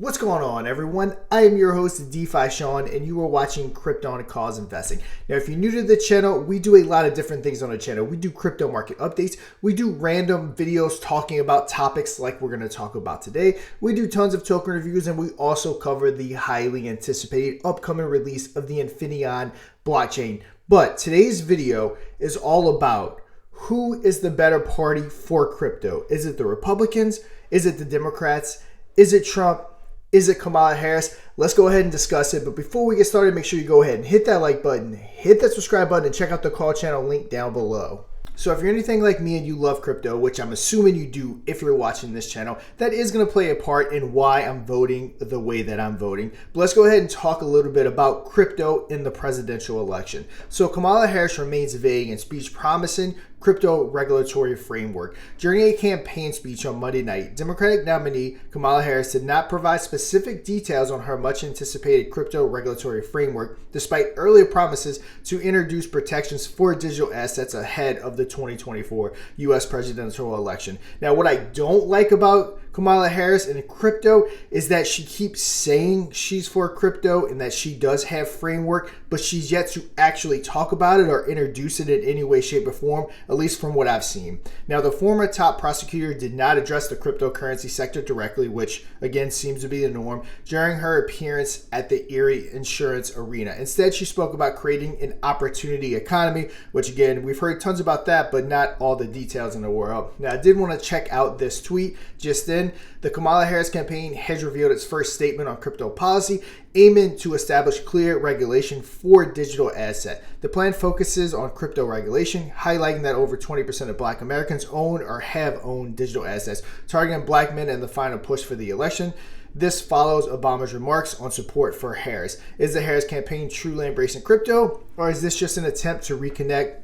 What's going on, everyone? I am your host, DeFi Sean, and you are watching Krypton Cause Investing. Now, if you're new to the channel, we do a lot of different things on the channel. We do crypto market updates. We do random videos talking about topics like we're going to talk about today. We do tons of token reviews, and we also cover the highly anticipated upcoming release of the Infineon blockchain. But today's video is all about who is the better party for crypto. Is it the Republicans? Is it the Democrats? Is it Trump? Is it Kamala Harris? Let's go ahead and discuss it. But before we get started, make sure you go ahead and hit that like button, hit that subscribe button, and check out the call channel link down below. So if you're anything like me and you love crypto, which I'm assuming you do if you're watching this channel, that is going to play a part in why I'm voting the way that I'm voting. But let's go ahead and talk a little bit about crypto in the presidential election. So Kamala Harris remains vague in speech promising crypto regulatory framework. During a campaign speech on Monday night, Democratic nominee Kamala Harris did not provide specific details on her much anticipated crypto regulatory framework, despite earlier promises to introduce protections for digital assets ahead of the 2024 U.S. presidential election. Now, what I don't like about Kamala Harris and crypto is that she keeps saying she's for crypto and that she does have framework, but she's yet to actually talk about it or introduce it in any way, shape, or form, at least from what I've seen. Now, the former top prosecutor did not address the cryptocurrency sector directly, which again seems to be the norm, during her appearance at the Erie Insurance Arena. Instead, she spoke about creating an opportunity economy, which again, we've heard tons about that, but not all the details in the world. Now, I did want to check out this tweet just then. The Kamala Harris campaign has revealed its first statement on crypto policy, aiming to establish clear regulation for digital asset. The plan focuses on crypto regulation, highlighting that over 20% of Black Americans own or have owned digital assets, targeting Black men in the final push for the election. This follows Obama's remarks on support for Harris. Is the Harris campaign truly embracing crypto, or is this just an attempt to reconnect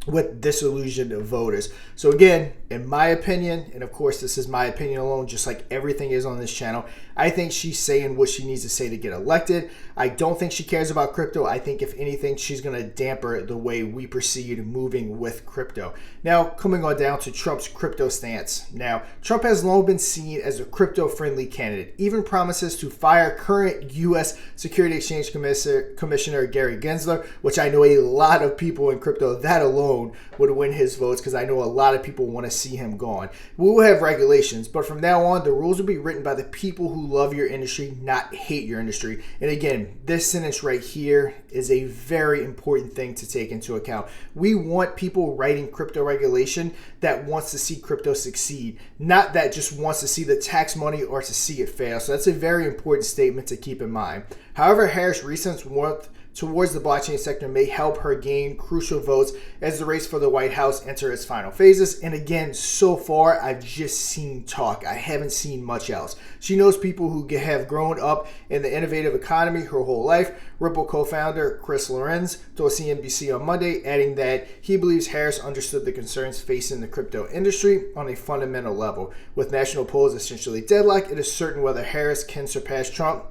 with disillusioned voters? So again, in my opinion, and of course this is my opinion alone, just like everything is on this channel, I think she's saying what she needs to say to get elected. I don't think she cares about crypto. I think if anything, she's going to damper the way we proceed moving with crypto. Now, coming on down to Trump's crypto stance. Now, Trump has long been seen as a crypto-friendly candidate, even promises to fire current U.S. Security Exchange Commissioner Gary Gensler, which I know a lot of people in crypto, that alone would win his votes, because I know a lot of people want to see him gone. We will have regulations, but from now on, the rules will be written by the people who love your industry, not hate your industry. And again, this sentence right here is a very important thing to take into account. We want people writing crypto regulation that wants to see crypto succeed, not that just wants to see the tax money or to see it fail. So that's a very important statement to keep in mind. However, Harris' recent warmth towards the blockchain sector may help her gain crucial votes as the race for the White House enter its final phases. And again, so far, I've just seen talk. I haven't seen much else. She knows people who have grown up in the innovative economy her whole life. Ripple co-founder Chris Lorenz told CNBC on Monday, adding that he believes Harris understood the concerns facing the crypto industry on a fundamental level. With national polls essentially deadlocked, it is certain whether Harris can surpass Trump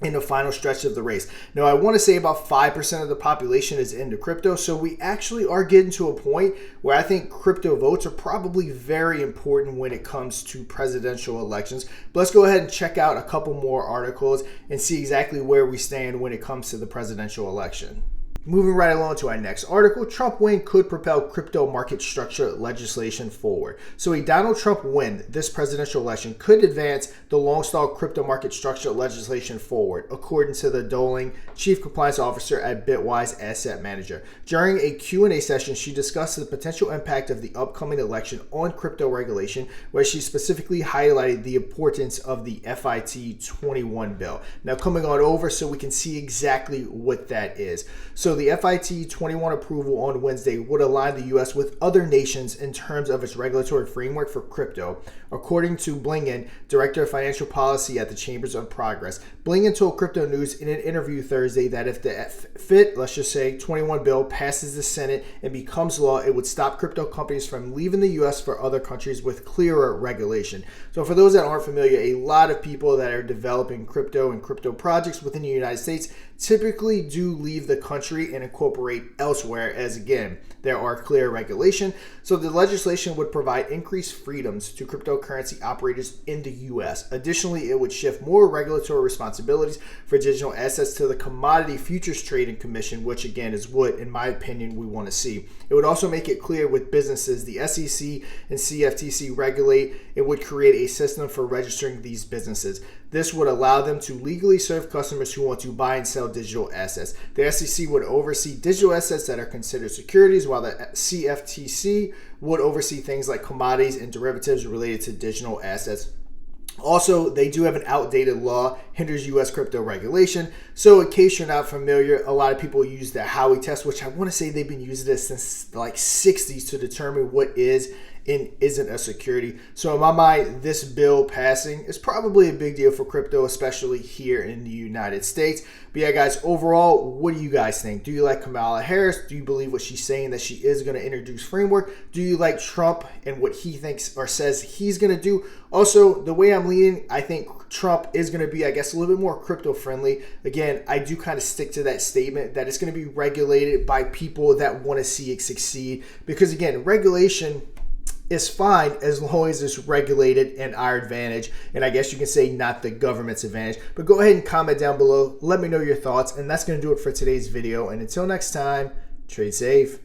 in the final stretch of the race. Now, I want to say about 5% of the population is into crypto, so we actually are getting to a point where I think crypto votes are probably very important when it comes to presidential elections. But let's go ahead and check out a couple more articles and see exactly where we stand when it comes to the presidential election. Moving right along to our next article, Trump win could propel crypto market structure legislation forward. So a Donald Trump win this presidential election could advance the long-stalled crypto market structure legislation forward, according to the Doling, Chief Compliance Officer at Bitwise Asset Manager. During a Q&A session, she discussed the potential impact of the upcoming election on crypto regulation, where she specifically highlighted the importance of the FIT 21 bill. Now, coming on over so we can see exactly what that is. So the FIT 21 approval on Wednesday would align the U.S. with other nations in terms of its regulatory framework for crypto, according to Blingen, Director of Financial Policy at the Chambers of Progress. Blingen told Crypto News in an interview Thursday that if the FIT, let's just say 21 bill passes the Senate and becomes law, it would stop crypto companies from leaving the U.S. for other countries with clearer regulation. So for those that aren't familiar, a lot of people that are developing crypto and crypto projects within the United States typically do leave the country and incorporate elsewhere, as again, there are clear regulations. So the legislation would provide increased freedoms to cryptocurrency operators in the US. Additionally, it would shift more regulatory responsibilities for digital assets to the Commodity Futures Trading Commission, which again is what, in my opinion, we want to see. It would also make it clear with businesses the SEC and CFTC regulate. It would create a system for registering these businesses. This would allow them to legally serve customers who want to buy and sell digital assets. The SEC would oversee digital assets that are considered securities, while the CFTC would oversee things like commodities and derivatives related to digital assets. Also, they do have an outdated law, hinders U.S. crypto regulation. So in case you're not familiar, a lot of people use the Howey test, which I want to say they've been using this since like 60s to determine what is and isn't a security. So in my mind, this bill passing is probably a big deal for crypto, especially here in the United States. But yeah, guys, overall, what do you guys think? Do you like Kamala Harris? Do you believe what she's saying, that she is going to introduce framework? Do you like Trump and what he thinks or says he's going to do? Also, the way I'm leaning, I think Trump is going to be, I guess, a little bit more crypto friendly. Again, I do kind of stick to that statement that it's going to be regulated by people that want to see it succeed. Because again, regulation is fine as long as it's regulated in our advantage, and I guess you can say not the government's advantage. But go ahead and comment down below, let me know your thoughts, and that's going to do it for today's video. And until next time, trade safe.